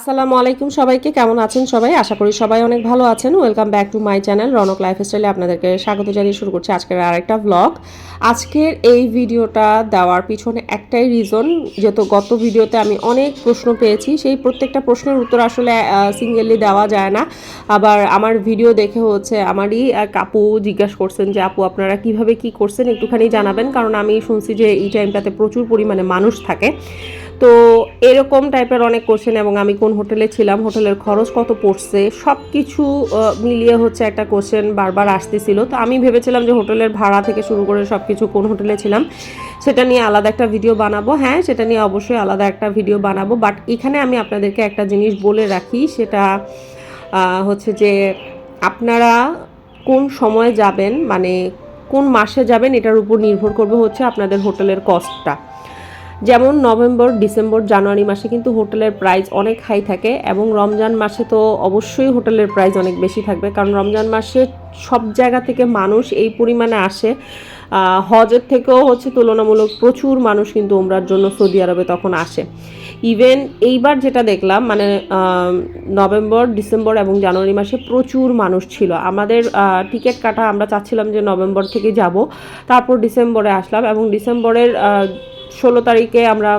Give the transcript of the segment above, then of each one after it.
আসসালামু আলাইকুম সবাইকে, কেমন আছেন সবাই? আশা করি সবাই অনেক ভালো আছেন। Welcome back to my channel Raunak লাইফস্টাইলে আপনাদেরকে স্বাগত জানিয়ে শুরু করছি আজকের আরেকটা ব্লগ। আজকের এই ভিডিওটা দেওয়ার পিছনে একটাই রিজন, যেহেতু গত ভিডিওতে আমি অনেক প্রশ্ন পেয়েছি, সেই প্রত্যেকটা প্রশ্নের উত্তর আসলে সিঙ্গেলি দেওয়া যায় না। আবার আমার ভিডিও দেখে হচ্ছে আমারই এক আপু জিজ্ঞাসা করছেন যে আপু আপনারা কিভাবে কি করছেন একটুখানি জানাবেন, কারণ আমি শুনছি যে এই টাইমটাতে প্রচুর পরিমাণে মানুষ থাকে। তো এরকম টাইপের অনেক কোশ্চেন, এবং আমি কোন হোটেলে ছিলাম, হোটেলের খরচ কত পড়ছে, সব কিছু মিলিয়ে হচ্ছে একটা কোশ্চেন বারবার আসতেছিল। তো আমি ভেবেছিলাম যে হোটেলের ভাড়া থেকে শুরু করে সব কিছু, কোন হোটেলে ছিলাম সেটা নিয়ে আলাদা একটা ভিডিও বানাবো। হ্যাঁ, সেটা নিয়ে অবশ্যই আলাদা একটা ভিডিও বানাবো, বাট এখানে আমি আপনাদেরকে একটা জিনিস বলে রাখি, সেটা হচ্ছে যে আপনারা কোন সময় যাবেন, মানে কোন মাসে যাবেন, এটার উপর নির্ভর করবে হচ্ছে আপনাদের হোটেলের কস্টটা। যেমন নভেম্বর, ডিসেম্বর, জানুয়ারি মাসে কিন্তু হোটেলের প্রাইস অনেক হাই থাকে, এবং রমজান মাসে তো অবশ্যই হোটেলের প্রাইস অনেক বেশি থাকবে, কারণ রমজান মাসে সব জায়গা থেকে মানুষ এই পরিমাণে আসে। হজের থেকেও হচ্ছে তুলনামূলক প্রচুর মানুষ কিন্তু ওমরার জন্য সৌদি আরবে তখন আসে। ইভেন এইবার যেটা দেখলাম, মানে নভেম্বর, ডিসেম্বর এবং জানুয়ারি মাসে প্রচুর মানুষ ছিল। আমাদের টিকিট কাটা, আমরা চাচ্ছিলাম যে নভেম্বর থেকে যাব, তারপর ডিসেম্বরে আসলাম, এবং ডিসেম্বরের 16 তারিখে আমরা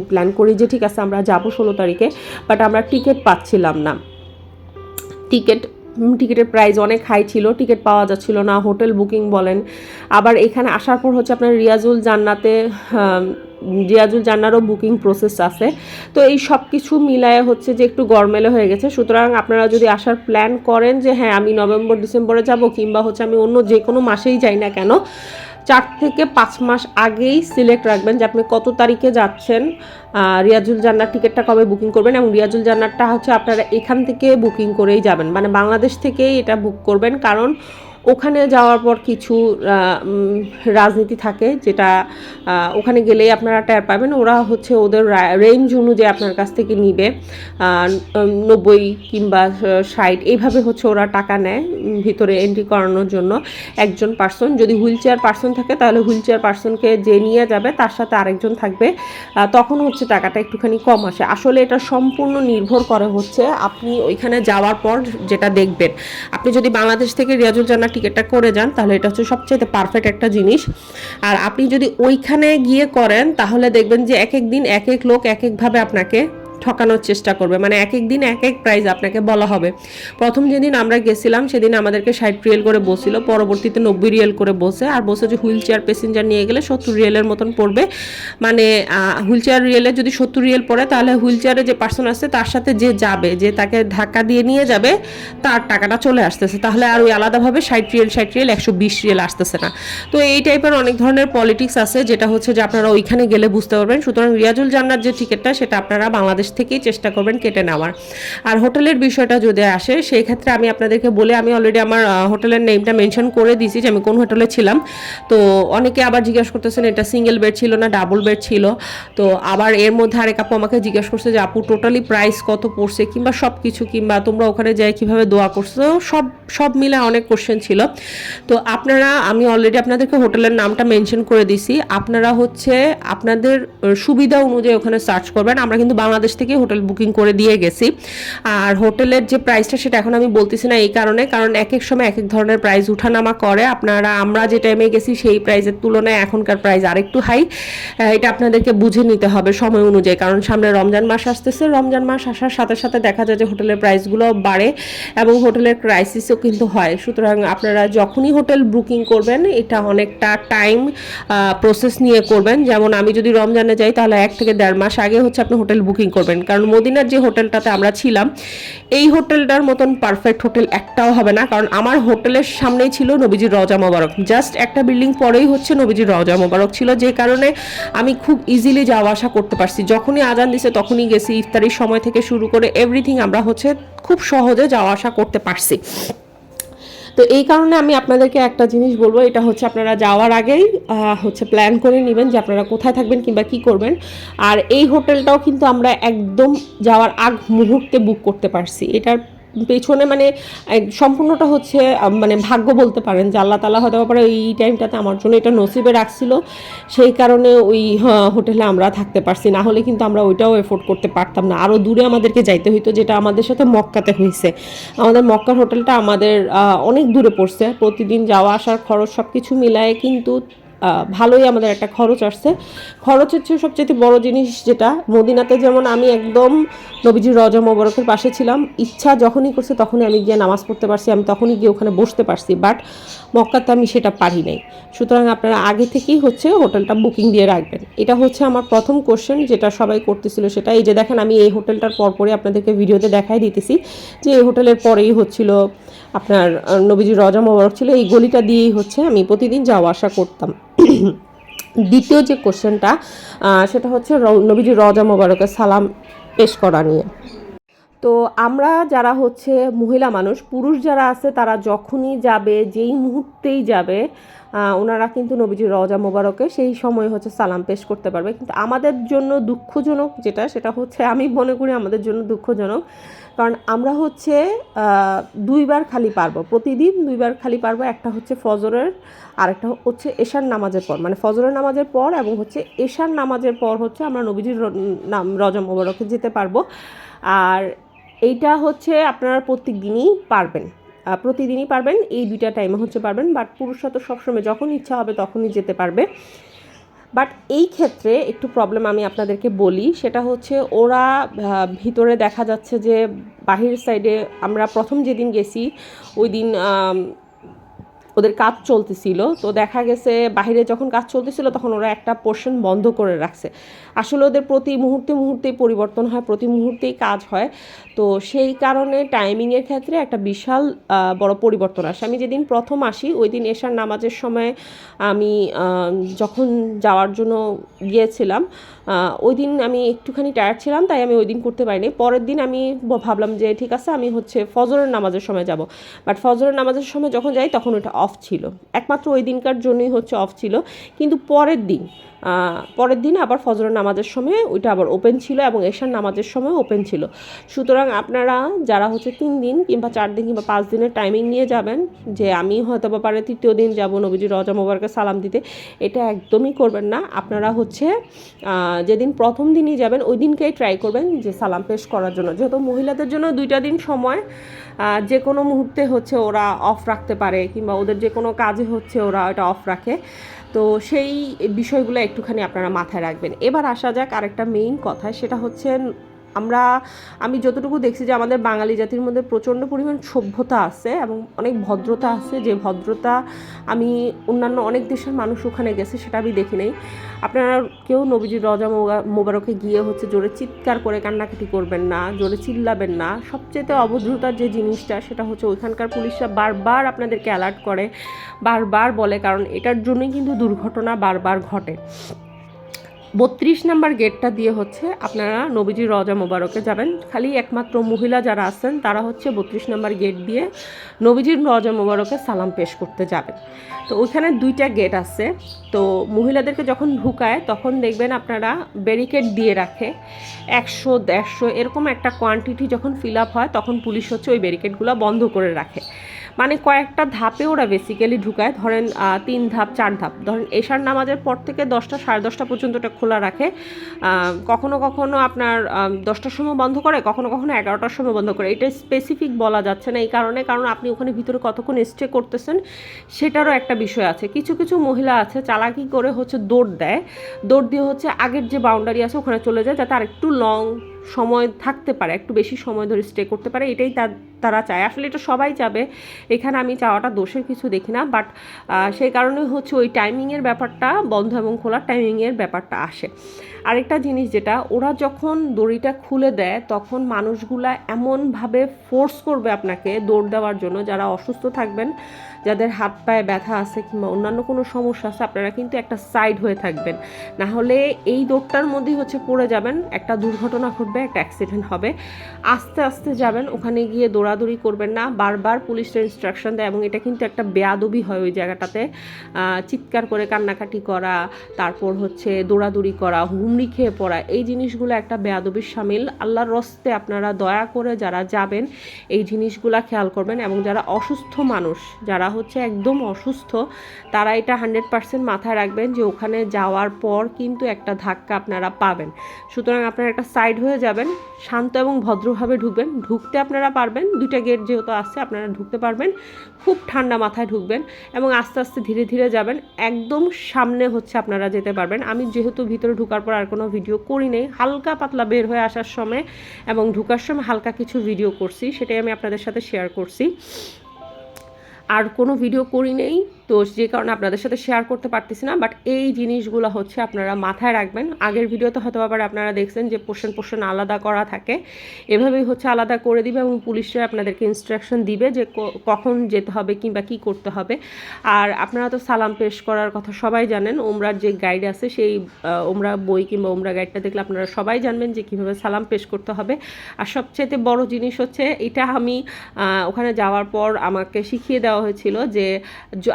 প্ল্যান করি যে ঠিক আছে আমরা যাব 16 তারিখে, বাট আমরা টিকিট পাচ্ছিলাম না। টিকিটের প্রাইস অনেক হাই ছিল, টিকিট পাওয়া যাচ্ছিল না, হোটেল বুকিং বলেন। আবার এখানে আসার পর হচ্ছে আপনার রিয়াজুল জান্নারও বুকিং প্রসেস আছে। তো এই সব কিছু মিলায়ে হচ্ছে যে একটু গরমেলে হয়ে গেছে। সুতরাং আপনারা যদি আসার প্ল্যান করেন যে হ্যাঁ আমি নভেম্বর, ডিসেম্বরে যাব, কিংবা হচ্ছে আমি অন্য যে কোনো মাসেই যাই না কেন, 4 থেকে 5 মাস আগেই সিলেক্ট রাখবেন যে আপনি কত তারিখে যাচ্ছেন, রিয়াজুল জান্নার টিকিটটা কবে বুকিং করবেন। এবং রিয়াজুল জান্নারটা হচ্ছে আপনারা এখান থেকে বুকিং করেই যাবেন, মানে বাংলাদেশ থেকেই এটা বুক করবেন, কারণ ওখানে যাওয়ার পর কিছু রাজনীতি থাকে, যেটা ওখানে গেলেই আপনারা টের পাবেন। ওরা হচ্ছে ওদের রেঞ্জ অনুযায়ী আপনার কাছ থেকে নিবে, 90 কিংবা 60 এইভাবে হচ্ছে ওরা টাকা নেয় ভিতরে এন্ট্রি করানোর জন্য একজন পার্সন। যদি হুইল চেয়ার পার্সন থাকে তাহলে হুইল চেয়ার পার্সনকে যে নিয়ে যাবে তার সাথে আরেকজন থাকবে, তখন হচ্ছে টাকাটা একটুখানি কম আসে। আসলে এটা সম্পূর্ণ নির্ভর করে হচ্ছে আপনি ওইখানে যাওয়ার পর যেটা দেখবেন। আপনি যদি বাংলাদেশ থেকে রিয়াজুল জান্নার টিকিটটা করে যান তাহলে এটা হচ্ছে সবচেয়ে পারফেক্ট একটা জিনিস। আর আপনি যদি ওইখানে গিয়ে করেন তাহলে দেখবেন যে এক এক দিন এক এক লোক এক একভাবে আপনাকে ঠকানোর চেষ্টা করবে, মানে এক এক দিন এক এক প্রাইস আপনাকে বলা হবে। প্রথম যেদিন আমরা গেছিলাম সেদিন আমাদেরকে 60 রিয়েল করে বসছিল, পরবর্তীতে 90 রিয়েল করে বসে, আর বসে যে হুইল চেয়ার প্যাসেঞ্জার নিয়ে গেলে 70 রিয়েলের মতন পড়বে। মানে হুইল চেয়ার রিয়েলে যদি 70 রিয়েল পড়ে তাহলে হুইল চেয়ারে যে পার্সন আছে তার সাথে যে যাবে, যে তাকে ধাক্কা দিয়ে নিয়ে যাবে, তার টাকাটা চলে আসতেছে। তাহলে আর ওই আলাদাভাবে 60 রিয়েল 120 রিয়েল আসতেছে না। তো এই টাইপের অনেক ধরনের পলিটিক্স আছে, যেটা হচ্ছে যে আপনারা ওইখানে গেলে বুঝতে পারবেন। সুতরাং রিয়াজুল জান্নার যে টিকিটটা সেটা আপনারা বাংলাদেশ থেকেই চেষ্টা করবেন কেটে নেওয়ার। আর হোটেলের বিষয়টা যদি আসে, সেই ক্ষেত্রে আমি আপনাদেরকে বলে, আমি অলরেডি আমার হোটেলের নেমটা মেনশন করে দিয়েছি যে আমি কোন হোটেলে ছিলাম। তো অনেকে আবার জিজ্ঞাসা করতেছেন এটা সিঙ্গেল বেড ছিল না ডাবল বেড ছিল। তো আবার এর মধ্যে আরেক আপু আমাকে জিজ্ঞাসা করছে যে আপু টোটালি প্রাইস কত পড়ছে, কিংবা সব কিছু, কিংবা তোমরা ওখানে যাই কিভাবে দোয়া করছো, সব মিলে অনেক কোশ্চেন ছিল। তো আপনারা, আমি অলরেডি আপনাদেরকে হোটেলের নামটা মেনশন করে দিছি, আপনারা হচ্ছে আপনাদের সুবিধা অনুযায়ী ওখানে সার্চ করবেন। আমরা কিন্তু বাংলাদেশ থেকে হোটেল বুকিং করে দিয়ে গেছি। আর হোটেলের যে প্রাইসটা সেটা এখন আমি বলতেছি না, এই কারণে, কারণ এক এক সময় এক এক ধরনের প্রাইস উঠানামা করে। আমরা যে টাইমে গেছি সেই প্রাইসের তুলনায় এখনকার প্রাইস আরেকটু হাই। এটা আপনাদেরকে বুঝে নিতে হবে সময় অনুযায়ী, কারণ সামনে রমজান মাস আসতেছে। রমজান মাস আসার সাথে সাথে দেখা যায় যে হোটেলের প্রাইসগুলো বাড়ে এবং হোটেলের ক্রাইসিসও কিন্তু হয়। সুতরাং আপনারা যখনই হোটেল বুকিং করবেন এটা অনেকটা টাইম প্রসেস নিয়ে করবেন। যেমন আমি যদি রমজানে যাই তাহলে 1 থেকে 1.5 মাস আগে হচ্ছে আপনি হোটেল বুকিং করবেন, কারণ মদিনার যে হোটেলটাতে আমরা ছিলাম এই হোটেলটার মতন পারফেক্ট হোটেল একটাও হবে না। কারণ আমার হোটেলের সামনেই ছিল নবীজির রওজা মোবারক, জাস্ট একটা বিল্ডিং পরেই হচ্ছে নবীজির রওজা মোবারক ছিল, যে কারণে আমি খুব ইজিলি যাওয়া আসা করতে পারছি। যখনই আজান দিছে তখনই গেছি, ইফতারির সময় থেকে শুরু করে এভরিথিং আমরা হচ্ছে খুব সহজে যাওয়া আসা করতে পারছি। তো এই কারণে আমি আপনাদেরকে একটা জিনিস বলবো, এটা হচ্ছে আপনারা যাওয়ার আগেই হচ্ছে প্ল্যান করে নেবেন যে আপনারা কোথায় থাকবেন কিংবা কী করবেন। আর এই হোটেলটাও কিন্তু আমরা একদম যাওয়ার আগ মুহূর্তে বুক করতে পারছি, এটার পেছনে মানে সম্পূর্ণটা হচ্ছে মানে ভাগ্য বলতে পারেন, যে আল্লাহ তাআলা হয়তো পারে এই টাইমটাতে আমার জন্য এটা নসিবে রাখছিল, সেই কারণে ওই হোটেলে আমরা থাকতে পারছি, না হলে কিন্তু আমরা ওইটাও এফোর্ড করতে পারতাম না, আরও দূরে আমাদেরকে যাইতে হইতো, যেটা আমাদের সাথে মক্কাতে হয়েছে। আমাদের মক্কার হোটেলটা আমাদের অনেক দূরে পড়ছে, প্রতিদিন যাওয়া আসার খরচ সব কিছু মিলায়ে কিন্তু ভালোই আমাদের একটা খরচ আসছে। খরচের চেয়ে সবচেয়ে বড় জিনিস যেটা, মদিনাতে যেমন আমি একদম নবীজির রওজা মোবারকের পাশে ছিলাম, ইচ্ছা যখনই করছে তখনই আমি গিয়ে নামাজ পড়তে পারছি, আমি তখনই গিয়ে ওখানে বসতে পারছি, বাট মক্কাতে আমি সেটা পারি নাই। সুতরাং আপনারা আগে থেকেই হচ্ছে হোটেলটা বুকিং দিয়ে রাখবেন। এটা হচ্ছে আমার প্রথম কোশ্চেন যেটা সবাই করতেছিল, সেটা এই যে দেখেন আমি এই হোটেলটার পরপরই আপনাদেরকে ভিডিওতে দেখাই দিতেছি যে এই হোটেলের পরেই হচ্ছিল আপনার নবীজির রওজা মোবারক ছিল, এই গলিটা দিয়েই হচ্ছে আমি প্রতিদিন যাওয়া আসা করতাম। দ্বিতীয় যে কোশ্চেনটা সেটা হচ্ছে নবীজির রওজা মোবারকে সালাম পেশ করা নিয়ে। তো আমরা যারা হচ্ছে মহিলা মানুষ, পুরুষ যারা আছে তারা যখনই যাবে, যেই মুহূর্তেই যাবে, ওনারা কিন্তু নবীজির রওজা মোবারকে সেই সময় হচ্ছে সালাম পেশ করতে পারবে। কিন্তু আমাদের জন্য দুঃখজনক যেটা, সেটা হচ্ছে আমি মনে করি আমাদের জন্য দুঃখজনক, কারণ আমরা হচ্ছে দুইবার খালি পারবো, প্রতিদিন দুইবার খালি পারবো। একটা হচ্ছে ফজরের, আরেকটা হচ্ছে এশার নামাজের পর, মানে ফজরের নামাজের পর এবং হচ্ছে এশার নামাজের পর হচ্ছে আমরা নবীজির রওজা মোবারকে যেতে পারবো। আর এইটা হচ্ছে আপনারা প্রত্যেক দিনই পারবেন, প্রতিদিনই পারবেন, এই দুইটা টাইমে হচ্ছে পারবেন। বাট পুরুষরা তো সবসময় যখন ইচ্ছা হবে তখনই যেতে পারবে। বাট এই ক্ষেত্রে একটু প্রবলেম আমি আপনাদেরকে বলি, সেটা হচ্ছে ওরা ভিতরে দেখা যাচ্ছে যে বাহির সাইডে, আমরা প্রথম যেদিন গেছি ওই দিন ওদের কাজ চলতেছিল, তো দেখা গেছে বাইরে যখন কাজ চলতেছিল তখন ওরা একটা পোর্শন বন্ধ করে রাখছে। আসলে ওদের প্রতি মুহূর্তেই পরিবর্তন হয়, প্রতি মুহূর্তেই কাজ হয়, তো সেই কারণে টাইমিংয়ের ক্ষেত্রে একটা বিশাল বড় পরিবর্তন আসে। আমি যেদিন প্রথম আসি ওই দিন এশার নামাজের সময় আমি যখন যাওয়ার জন্য গিয়েছিলাম, ওই দিন আমি একটুখানি টায়ার্ড ছিলাম, তাই আমি ওই দিন করতে পারিনি। পরের দিন আমি ভাবলাম যে ঠিক আছে আমি হচ্ছে ফজরের নামাজের সময় যাব, বাট ফজরের নামাজের সময় যখন যাই তখন ওটা অফ ছিল, একমাত্র ওই দিনকার জন্যই হচ্ছে অফ ছিল। কিন্তু পরের দিন আবার ফজরের নামাজের সময় ওইটা আবার ওপেন ছিল এবং এশার নামাজের সময় ওপেন ছিল। সুতরাং আপনারা যারা হচ্ছে 3 দিন কিংবা 4 দিন কিংবা 5 দিনের টাইমিং নিয়ে যাবেন, যে আমি হয়তো বা পারে তৃতীয় দিন যাব নবীজির রওজা মোবারকে সালাম দিতে, এটা একদমই করবেন না। আপনারা হচ্ছে যেদিন প্রথম দিনই যাবেন ওই দিনকেই ট্রাই করবেন যে সালাম পেশ করার জন্য, যেহেতু মহিলাদের জন্য 2টা দিন সময়, যে কোনো মুহূর্তে হচ্ছে ওরা অফ রাখতে পারে, কিংবা ওদের যে কোনো কাজে হচ্ছে ওরা এটা অফ রাখে, তো সেই বিষয়গুলো একটুখানি আপনারা মাথায় রাখবেন। এবার আসা যাক আরেকটা মেইন কথা, সেটা হচ্ছে আমি যতটুকু দেখছি যে আমাদের বাঙালি জাতির মধ্যে প্রচণ্ড পরিমাণ সভ্যতা আছে এবং অনেক ভদ্রতা আছে, যে ভদ্রতা আমি অন্যান্য অনেক দেশের মানুষ ওখানে গেছে সেটা আমি দেখি নাই। আপনারা কেউ নবীজির রওজা মোবারকে গিয়ে হচ্ছে জোরে চিৎকার করে কান্নাকাটি করবেন না, জোরে চিল্লাবেন না। সবচেয়ে অভদ্রতার যে জিনিসটা সেটা হচ্ছে ওইখানকার পুলিশরা বারবার আপনাদেরকে অ্যালার্ট করে, বারবার বলে, কারণ এটার জন্যই কিন্তু দুর্ঘটনা বারবার ঘটে। 32 নাম্বার গেটটা দিয়ে হচ্ছে আপনারা নবীজির রওজা মোবারকে যাবেন। খালি একমাত্র মহিলা যারা আছেন তারা হচ্ছে 32 নাম্বার গেট দিয়ে নবীজির রওজা মোবারকে সালাম পেশ করতে যাবেন। তো ওইখানে 2টা গেট আছে, তো মহিলাদেরকে যখন ঢুকায় তখন দেখবেন আপনারা ব্যারিকেড দিয়ে রাখে 100-150 এরকম একটা কোয়ান্টিটি, যখন ফিল আপ হয় তখন পুলিশ হচ্ছে ওই ব্যারিকেডগুলো বন্ধ করে রাখে। মানে কয়েকটা ধাপে ওরা বেসিক্যালি ঢুকায়, ধরেন 3 ধাপ 4 ধাপ, ধরেন এশার নামাজের পর থেকে 10টা 10:30 পর্যন্ত এটা খোলা রাখে। কখনো কখনো আপনার 10টার সময় বন্ধ করে, কখনো কখনো 11টার সময় বন্ধ করে, এটা স্পেসিফিক বলা যাচ্ছে না এই কারণে, কারণ আপনি ওখানে ভিতরে কতক্ষণ স্টে করতেছেন সেটারও একটা বিষয় আছে। কিছু কিছু মহিলা আছে চালাকি করে হচ্ছে দৌড় দিয়ে হচ্ছে আগের যে বাউন্ডারি আছে ওখানে চলে যায়, যাতে আর একটু লং সময় থাকতে পারে, একটু বেশি সময় ধরে স্টে করতে পারে, এটাই তারা চায়। আসলে এটা সবাই চাবে, এখানে আমি চাওয়াটা দোষের কিছু দেখি না, বাট সেই কারণে হচ্ছে ওই টাইমিংয়ের ব্যাপারটা, বন্ধ এবং খোলার টাইমিংয়ের ব্যাপারটা আসে। আরেকটা জিনিস যেটা, ওরা যখন দড়িটা খুলে দেয় তখন মানুষগুলা এমনভাবে ফোর্স করবে আপনাকে দৌড় দেওয়ার জন্য, যারা অসুস্থ থাকবেন, যাদের হাত পায়ে ব্যথা আছে কিংবা অন্যান্য কোনো সমস্যা আছে, আপনারা কিন্তু একটা সাইড হয়ে থাকবেন, না হলে এই দৌড়টার মধ্যেই হচ্ছে পড়ে যাবেন, একটা দুর্ঘটনা ঘটবে, একটা অ্যাক্সিডেন্ট হবে। আস্তে আস্তে যাবেন, ওখানে গিয়ে দৌড়াদৌড়ি করবেন না, বারবার পুলিশরা ইনস্ট্রাকশন দেয় এবং এটা কিন্তু একটা বেয়াদবি হয় ওই জায়গাটাতে, চিৎকার করে কান্নাকাটি করা, তারপর হচ্ছে দৌড়াদৌড়ি করা, হুমড়ি হুমড়ি খেয়ে পড়া, এই জিনিসগুলো একটা বেয়াদবির শামিল। আল্লাহর রস্তে আপনারা দয়া করে যারা যাবেন এই জিনিসগুলা খেয়াল করবেন। এবং যারা অসুস্থ মানুষ, যারা হচ্ছে একদম অসুস্থ, তারা এটা 100% মাথায় রাখবেন যে ওখানে যাওয়ার পর কিন্তু একটা ধাক্কা আপনারা পাবেন। সুতরাং আপনারা একটা সাইড হয়ে যাবেন, শান্ত এবং ভদ্রভাবে ঢুকবেন। ঢুকতে আপনারা পারবেন, 2টা গেট যেহেতু আছে আপনারা ঢুকতে পারবেন। খুব ঠান্ডা মাথায় ঢুকবেন এবং আস্তে আস্তে ধীরে ধীরে যাবেন, একদম সামনে হচ্ছে আপনারা যেতে পারবেন। আমি যেহেতু ভিতরে ঢোকার পর আর কোনো ভিডিও করি নেই, হালকা পাতলা বের হয়ে আসার সময় এবং ঢোকার সময় হালকা কিছু ভিডিও করছি, সেটাই আমি আপনাদের সাথে শেয়ার করছি। আর কোনো ভিডিও করি নেই, তো যে কারণে আপনাদের সাথে শেয়ার করতে পারতেছি না। বাট এই জিনিসগুলো হচ্ছে আপনারা মাথায় রাখবেন। আগের ভিডিওতে হয়তো আবার আপনারা দেখছেন যে পোর্শন আলাদা করা থাকে, এভাবেই হচ্ছে আলাদা করে দিবে এবং পুলিশরা আপনাদেরকে ইনস্ট্রাকশন দিবে যে কখন যেতে হবে কিংবা কী করতে হবে। আর আপনারা তো সালাম পেশ করার কথা সবাই জানেন, ওমরার যে গাইড আছে সেই ওমরা বই কিংবা ওমরা গাইডটা দেখলে আপনারা সবাই জানবেন যে কীভাবে সালাম পেশ করতে হবে। আর সবচেয়ে বড় জিনিস হচ্ছে এটা, আমি ওখানে যাওয়ার পর আমাকে শিখিয়ে দেওয়া হয়েছিল যে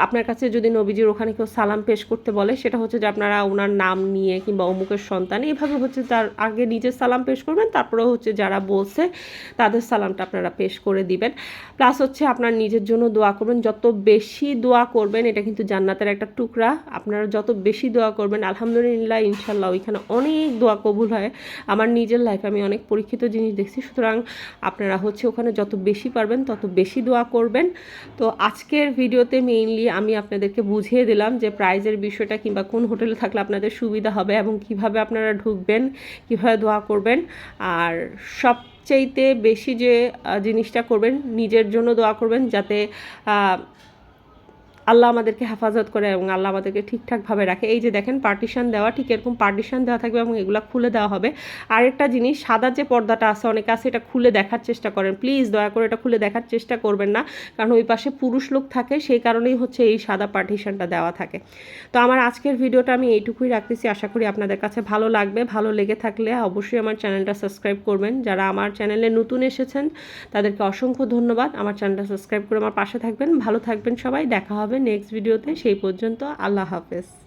আপনার কাছে যদি নবীজির ওখানে কেউ সালাম পেশ করতে বলে, সেটা হচ্ছে যে আপনারা ওনার নাম নিয়ে কিংবা অমুকের সন্তান এইভাবে হচ্ছে তার আগে নিজের সালাম পেশ করবেন, তারপরে হচ্ছে যারা বলছে তাদের সালামটা আপনারা পেশ করে দিবেন। প্লাস হচ্ছে আপনার নিজের জন্য দোয়া করবেন, যত বেশি দোয়া করবেন, এটা কিন্তু জান্নাতের একটা টুকরা, আপনারা যত বেশি দোয়া করবেন আলহামদুলিল্লাহ ইনশাল্লাহ ওইখানে অনেক দোয়া কবুল হয়। আমার নিজের লাইফে আমি অনেক পরীক্ষিত জিনিস দেখছি। সুতরাং আপনারা হচ্ছে ওখানে যত বেশি পারবেন তত বেশি দোয়া করবেন। তো আজকের ভিডিওতে মেইনলি আমি আপনাদেরকে বুঝিয়ে দিলাম যে প্রাইজের বিষয়টা কিংবা কোন হোটেলে থাকলে আপনাদের সুবিধা হবে এবং কিভাবে আপনারা ঢুকবেন, কিভাবে দোয়া করবেন। আর সবচাইতে বেশি যে জিনিসটা করবেন, নিজের জন্য দোয়া করবেন যাতে আল্লাহ আমাদেরকে হেফাজত করে এবং আল্লাহ আমাদেরকে ঠিকঠাকভাবে রাখে। এই যে দেখেন পার্টিশন দেওয়া, ঠিক এরকম পার্টিশন দেওয়া থাকবে এবং এগুলো খুলে দেওয়া হবে। আরেকটা জিনিস, সাদা যে পর্দাটা আছে অনেকে আছে, এটা খুলে দেখার চেষ্টা করেন, প্লিজ দয়া করে এটা খুলে দেখার চেষ্টা করবেন না, কারণ ওই পাশে পুরুষ লোক থাকে, সেই কারণেই হচ্ছে এই সাদা পার্টিশনটা দেওয়া থাকে। তো আমার আজকের ভিডিওটা আমি এইটুকুই রাখতেছি, আশা করি আপনাদের কাছে ভালো লাগবে। ভালো লেগে থাকলে অবশ্যই আমার চ্যানেলটা সাবস্ক্রাইব করবেন। যারা আমার চ্যানেলে নতুন এসেছেন তাদেরকে অসংখ্য ধন্যবাদ, আমার চ্যানেলটা সাবস্ক্রাইব করে আমার পাশে থাকবেন। ভালো থাকবেন সবাই, দেখা হবে নেক্সট ভিডিওতে। সেই পর্যন্ত আল্লাহ হাফেজ।